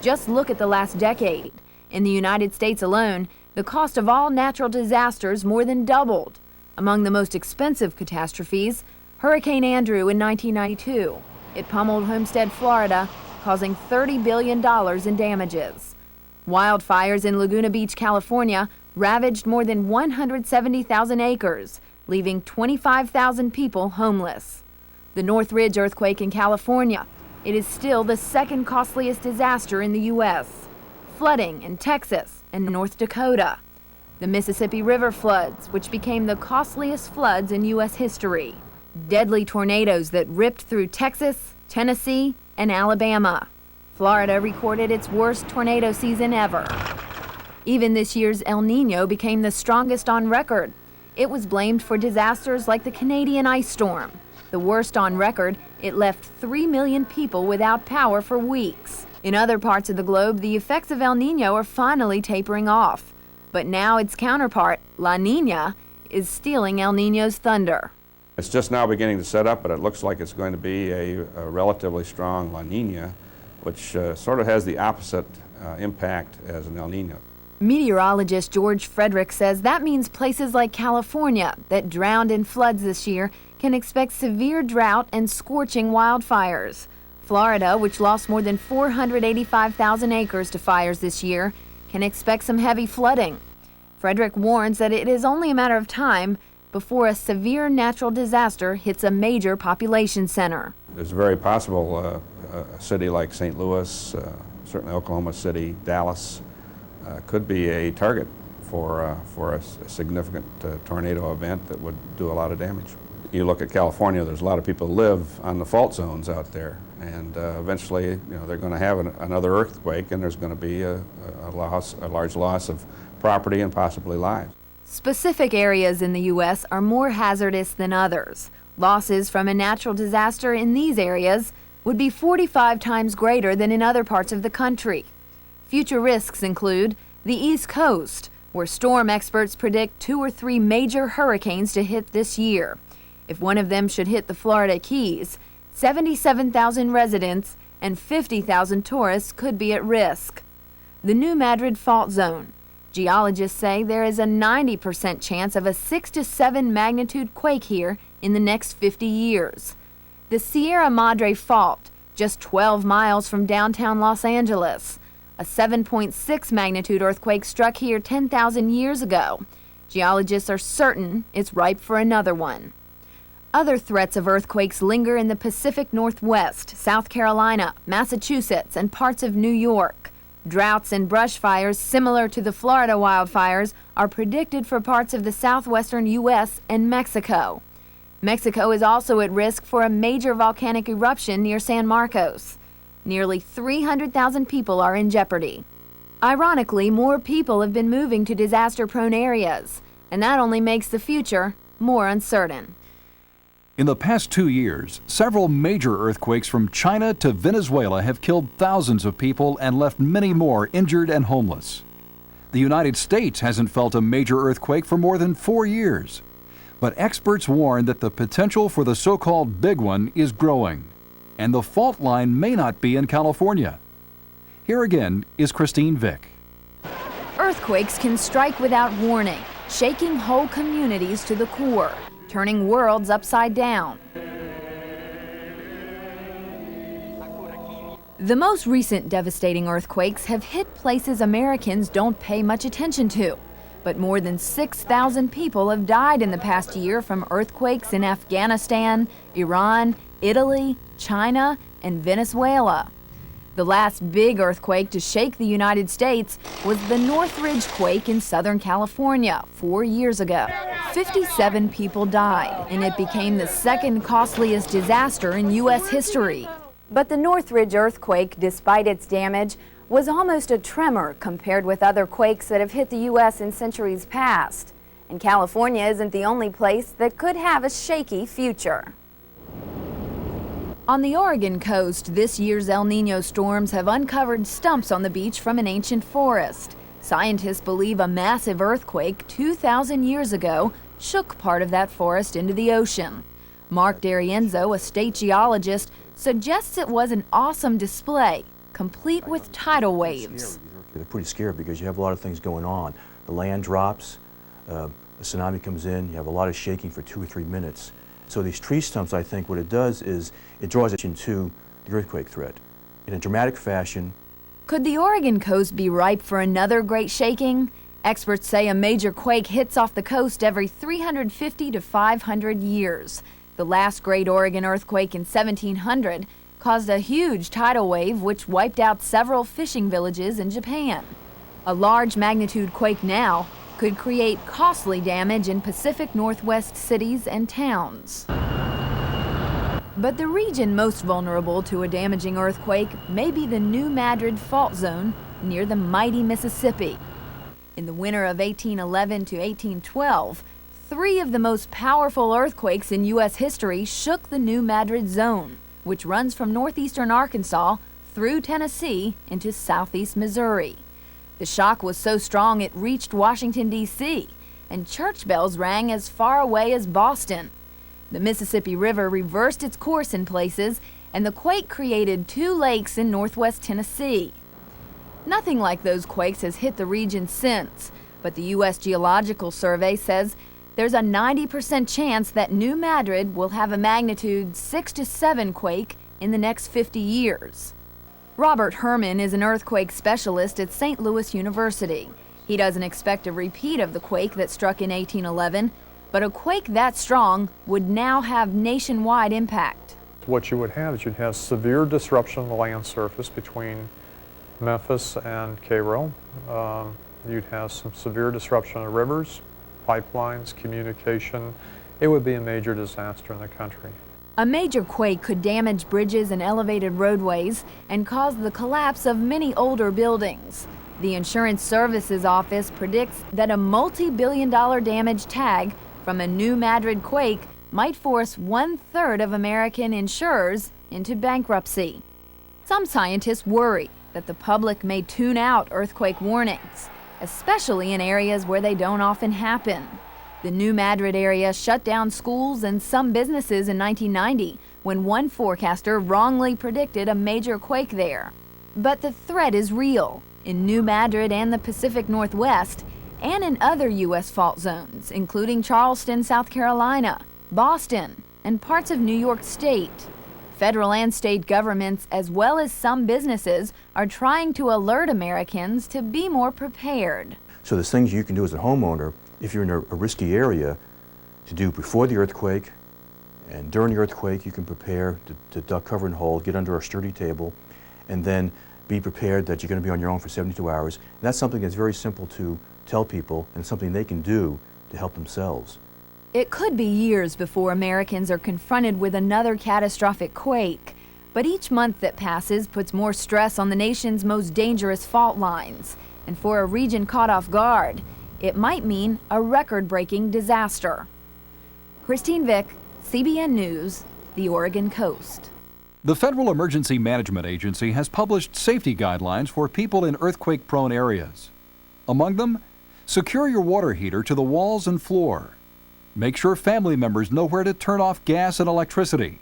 Just look at the last decade. In the United States alone, the cost of all natural disasters more than doubled. Among the most expensive catastrophes, Hurricane Andrew in 1992. It pummeled Homestead, Florida, causing $30 billion in damages. Wildfires in Laguna Beach, California, ravaged more than 170,000 acres, leaving 25,000 people homeless. The Northridge earthquake in California. It is still the second costliest disaster in the U.S. Flooding in Texas and North Dakota. The Mississippi River floods, which became the costliest floods in U.S. history. Deadly tornadoes that ripped through Texas, Tennessee, and Alabama. Florida recorded its worst tornado season ever. Even this year's El Nino became the strongest on record. It was blamed for disasters like the Canadian ice storm. The worst on record, it left 3 million people without power for weeks. In other parts of the globe, the effects of El Nino are finally tapering off. But now its counterpart, La Nina, is stealing El Nino's thunder. It's just now beginning to set up, but it looks like it's going to be a relatively strong La Nina, which sort of has the opposite impact as an El Nino. Meteorologist George Frederick says that means places like California that drowned in floods this year can expect severe drought and scorching wildfires. Florida, which lost more than 485,000 acres to fires this year, can expect some heavy flooding. Frederick warns that it is only a matter of time before a severe natural disaster hits a major population center. It's very possible a city like St. Louis, certainly Oklahoma City, Dallas, could be a target for a significant tornado event that would do a lot of damage. You look at California, there's a lot of people who live on the fault zones out there, and eventually, they're going to have another earthquake, and there's going to be a large loss of property and possibly lives. Specific areas in the U.S. are more hazardous than others. Losses from a natural disaster in these areas would be 45 times greater than in other parts of the country. Future risks include the East Coast, where storm experts predict 2 or 3 major hurricanes to hit this year. If one of them should hit the Florida Keys, 77,000 residents and 50,000 tourists could be at risk. The New Madrid Fault Zone. Geologists say there is a 90% chance of a 6 to 7 magnitude quake here in the next 50 years. The Sierra Madre Fault, just 12 miles from downtown Los Angeles. A 7.6 magnitude earthquake struck here 10,000 years ago. Geologists are certain it's ripe for another one. Other threats of earthquakes linger in the Pacific Northwest, South Carolina, Massachusetts, and parts of New York. Droughts and brush fires similar to the Florida wildfires are predicted for parts of the southwestern U.S. and Mexico. Mexico is also at risk for a major volcanic eruption near San Marcos. Nearly 300,000 people are in jeopardy. Ironically, more people have been moving to disaster-prone areas, and that only makes the future more uncertain. In the past 2 years, several major earthquakes from China to Venezuela have killed thousands of people and left many more injured and homeless. The United States hasn't felt a major earthquake for more than 4 years. But experts warn that the potential for the so-called big one is growing, and the fault line may not be in California. Here again is Christine Vick. Earthquakes can strike without warning, shaking whole communities to the core, turning worlds upside down. The most recent devastating earthquakes have hit places Americans don't pay much attention to. But more than 6,000 people have died in the past year from earthquakes in Afghanistan, Iran, Italy, China, and Venezuela. The last big earthquake to shake the United States was the Northridge quake in Southern California 4 years ago. 57 people died, and it became the second costliest disaster in U.S. history. But the Northridge earthquake, despite its damage, was almost a tremor compared with other quakes that have hit the U.S. in centuries past. And California isn't the only place that could have a shaky future. On the Oregon coast, this year's El Niño storms have uncovered stumps on the beach from an ancient forest. Scientists believe a massive earthquake 2,000 years ago shook part of that forest into the ocean. Mark D'Arienzo, a state geologist, suggests it was an awesome display, complete with tidal waves. They're pretty scared because you have a lot of things going on. The land drops, a tsunami comes in, you have a lot of shaking for 2 or 3 minutes. So these tree stumps, I think what it does is it draws attention to the earthquake threat in a dramatic fashion. Could the Oregon coast be ripe for another great shaking? Experts say a major quake hits off the coast every 350 to 500 years. The last great Oregon earthquake in 1700 caused a huge tidal wave which wiped out several fishing villages in Japan. A large magnitude quake now could create costly damage in Pacific Northwest cities and towns. But the region most vulnerable to a damaging earthquake may be the New Madrid Fault Zone near the mighty Mississippi. In the winter of 1811 to 1812, 3 of the most powerful earthquakes in U.S. history shook the New Madrid Zone, which runs from northeastern Arkansas through Tennessee into southeast Missouri. The shock was so strong it reached Washington, D.C., and church bells rang as far away as Boston. The Mississippi River reversed its course in places, and the quake created 2 lakes in northwest Tennessee. Nothing like those quakes has hit the region since, but the U.S. Geological Survey says there's a 90% chance that New Madrid will have a magnitude 6 to 7 quake in the next 50 years. Robert Herman is an earthquake specialist at St. Louis University. He doesn't expect a repeat of the quake that struck in 1811, but a quake that strong would now have nationwide impact. What you would have is you'd have severe disruption of the land surface between Memphis and Cairo. You'd have some severe disruption of rivers, pipelines, communication. It would be a major disaster in the country. A major quake could damage bridges and elevated roadways and cause the collapse of many older buildings. The Insurance Services Office predicts that a multi-billion-dollar damage tag from a New Madrid quake might force 1/3 of American insurers into bankruptcy. Some scientists worry that the public may tune out earthquake warnings, especially in areas where they don't often happen. The New Madrid area shut down schools and some businesses in 1990 when one forecaster wrongly predicted a major quake there. But the threat is real in New Madrid and the Pacific Northwest, and in other U.S. fault zones, including Charleston, South Carolina, Boston, and parts of New York State. Federal and state governments, as well as some businesses, are trying to alert Americans to be more prepared. So there's things you can do as a homeowner if you're in a risky area to do before the earthquake, and during the earthquake you can prepare to duck, cover, and hold, get under a sturdy table, and then be prepared that you're going to be on your own for 72 hours. And that's something that's very simple to tell people and something they can do to help themselves. It could be years before Americans are confronted with another catastrophic quake, but each month that passes puts more stress on the nation's most dangerous fault lines. And for a region caught off guard, it might mean a record-breaking disaster. Christine Vick, CBN News, the Oregon coast. The Federal Emergency Management Agency has published safety guidelines for people in earthquake-prone areas. Among them, secure your water heater to the walls and floor. Make sure family members know where to turn off gas and electricity.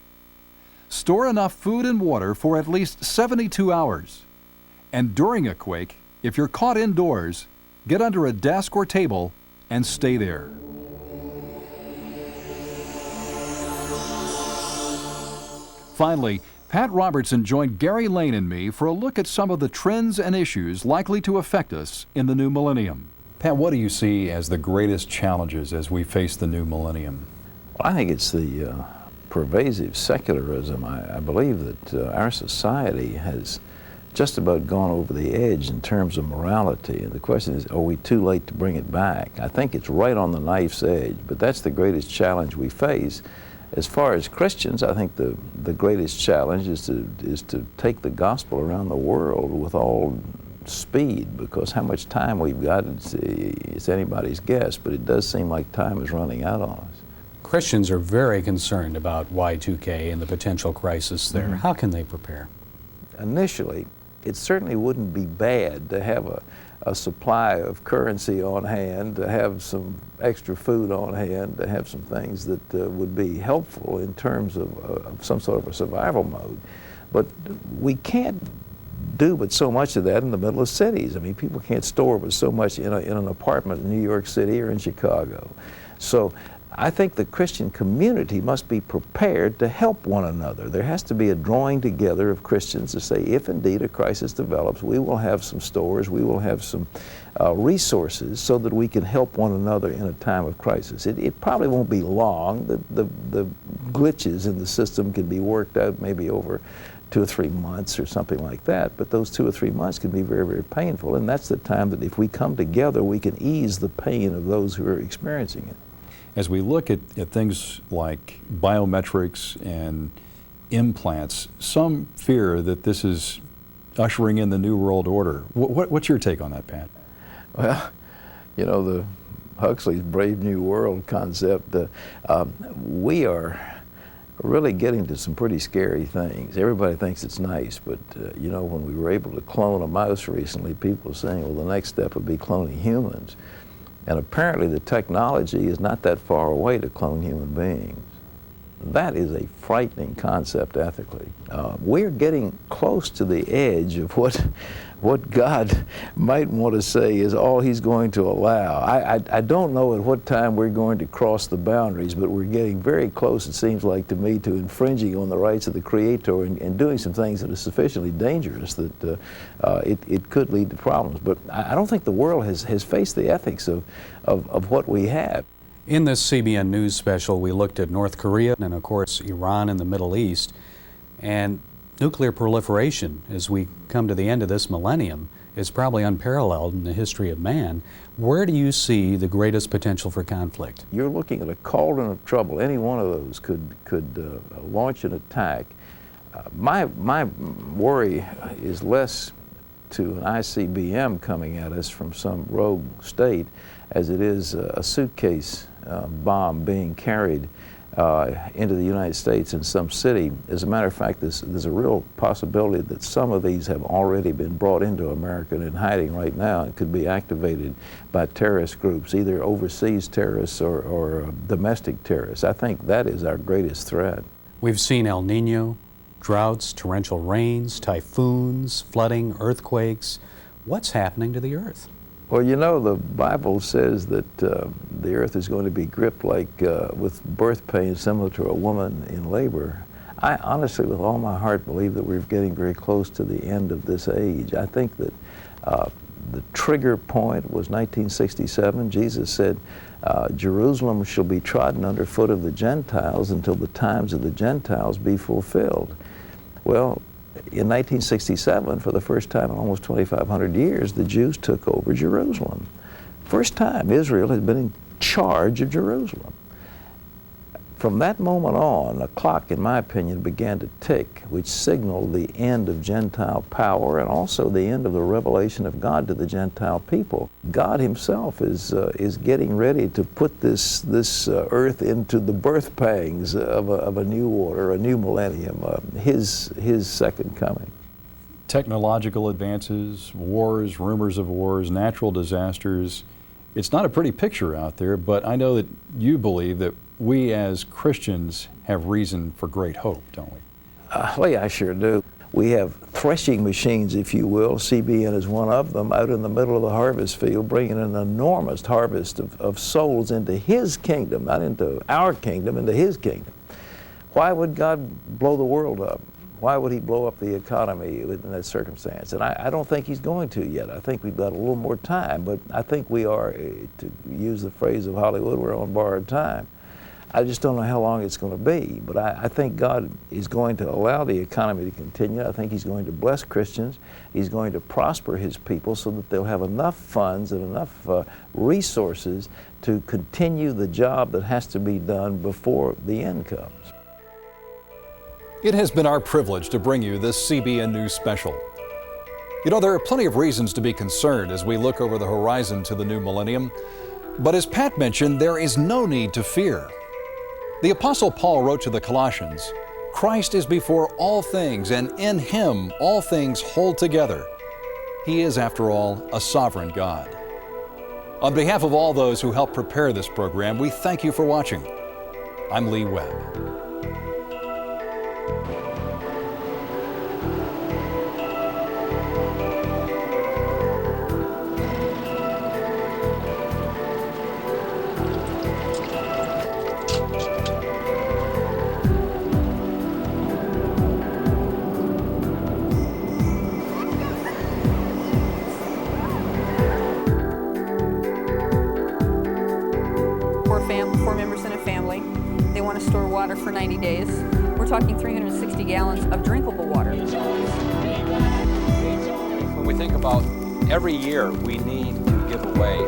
Store enough food and water for at least 72 hours. And during a quake, if you're caught indoors, get under a desk or table and stay there. Finally, Pat Robertson joined Gary Lane and me for a look at some of the trends and issues likely to affect us in the new millennium. Pat, what do you see as the greatest challenges as we face the new millennium? Well, I think it's the pervasive secularism. I believe that our society has just about gone over the edge in terms of morality. And the question is, are we too late to bring it back? I think it's right on the knife's edge, but that's the greatest challenge we face. As far as Christians, I think the greatest challenge is to take the gospel around the world with all speed, because how much time we've got, it's anybody's guess, but it does seem like time is running out on us. Christians are very concerned about Y2K and the potential crisis there. Mm-hmm. How can they prepare? Initially, it certainly wouldn't be bad to have a supply of currency on hand, to have some extra food on hand, to have some things that would be helpful in terms of some sort of a survival mode. But we can't do but so much of that in the middle of cities. I mean, people can't store but so much in an apartment in New York City or in Chicago. So I think the Christian community must be prepared to help one another. There has to be a drawing together of Christians to say, if indeed a crisis develops, we will have some stores, we will have some resources so that we can help one another in a time of crisis. It probably won't be long. The glitches in the system can be worked out maybe over 2 or 3 months or something like that, but those 2 or 3 months can be very, very painful, and that's the time that if we come together, we can ease the pain of those who are experiencing it. As we look at things like biometrics and implants, some fear that this is ushering in the New World Order. What's your take on that, Pat? Well, you know, the Huxley's Brave New World concept, we are really getting to some pretty scary things. Everybody thinks it's nice, but you know, when we were able to clone a mouse recently, people were saying, well, the next step would be cloning humans. And apparently the technology is not that far away to clone human beings. that is a frightening concept ethically. We're getting close to the edge of what God might want to say is all He's going to allow. I don't know at what time we're going to cross the boundaries, but we're getting very close, it seems like to me, to infringing on the rights of the Creator and doing some things that are sufficiently dangerous that it could lead to problems. But I don't think the world has faced the ethics of what we have. In this CBN News special, we looked at North Korea and, of course, Iran and the Middle East. And nuclear proliferation, as we come to the end of this millennium, is probably unparalleled in the history of man. Where do you see the greatest potential for conflict? You're looking at a cauldron of trouble. Any one of those could launch an attack. My worry is less to an ICBM coming at us from some rogue state as it is a suitcase bomb being carried into the United States in some city. As a matter of fact, there's a real possibility that some of these have already been brought into America and in hiding right now and could be activated by terrorist groups, either overseas terrorists or domestic terrorists. I think that is our greatest threat. We've seen El Nino, droughts, torrential rains, typhoons, flooding, earthquakes. What's happening to the earth? Well, you know, the Bible says that the earth is going to be gripped like with birth pains similar to a woman in labor. I honestly, with all my heart, believe that we're getting very close to the end of this age. I think that the trigger point was 1967. Jesus said, Jerusalem shall be trodden underfoot of the Gentiles until the times of the Gentiles be fulfilled. Well, in 1967, for the first time in almost 2,500 years, the Jews took over Jerusalem. First time Israel had been in charge of Jerusalem. From that moment on, a clock, in my opinion, began to tick, which signaled the end of Gentile power and also the end of the revelation of God to the Gentile people. God Himself is getting ready to put this earth into the birth pangs of a new order, a new millennium, His second coming. Technological advances, wars, rumors of wars, natural disasters. It's not a pretty picture out there, but I know that you believe that we as Christians have reason for great hope, don't we? Well, yeah, I sure do. We have threshing machines, if you will. CBN is one of them, out in the middle of the harvest field, bringing an enormous harvest of souls into His kingdom, not into our kingdom, into His kingdom. Why would God blow the world up? Why would He blow up the economy in that circumstance? And I don't think He's going to yet. I think we've got a little more time, but I think we are, to use the phrase of Hollywood, we're on borrowed time. I just don't know how long it's going to be, but I think God is going to allow the economy to continue. I think He's going to bless Christians. He's going to prosper His people so that they'll have enough funds and enough resources to continue the job that has to be done before the end comes. It has been our privilege to bring you this CBN News special. You know, there are plenty of reasons to be concerned as we look over the horizon to the new millennium. But as Pat mentioned, there is no need to fear. The Apostle Paul wrote to the Colossians, Christ is before all things, and in Him all things hold together. He is, after all, a sovereign God. On behalf of all those who helped prepare this program, we thank you for watching. I'm Lee Webb. Four members in a family. They want to store water for 90 days. We're talking 360 gallons of drinkable water. When we think about every year we need to give away